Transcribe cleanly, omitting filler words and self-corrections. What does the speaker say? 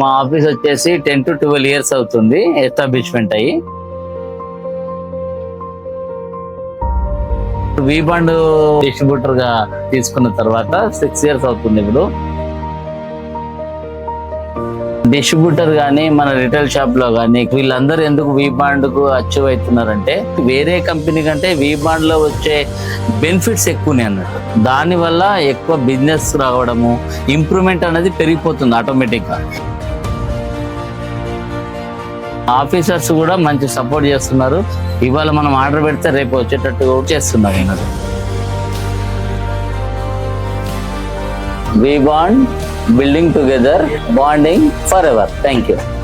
మా ఆఫీస్ వచ్చేసి 10 to 12 years అవుతుంది ఎస్టాబ్లిష్మెంట్ అయ్యి. వి బాండ్ డిస్ట్రిబ్యూటర్ గా తీసుకున్న తర్వాత 6 years అవుతుంది. ఇప్పుడు డిస్ట్రిబ్యూటర్ గానీ మన రిటైల్ షాప్ లో గానీ వీళ్ళందరూ ఎందుకు వి బాండ్ కు అచీవ్ అవుతున్నారంటే వేరే కంపెనీ కంటే వి బాండ్ లో వచ్చే బెనిఫిట్స్ ఎక్కువనే అన్నట్టు. దాని వల్ల ఎక్కువ బిజినెస్ రావడము, ఇంప్రూవ్మెంట్ అనేది పెరిగిపోతుంది ఆటోమేటిక్ గా. ఆఫీసర్స్ కూడా మంచి సపోర్ట్ చేస్తున్నారు. ఇవాళ మనం ఆర్డర్ పెడితే రేపు వచ్చేటట్టు చేస్తున్నారు. ఈయనది వి bond, building together, bonding forever. Thank you.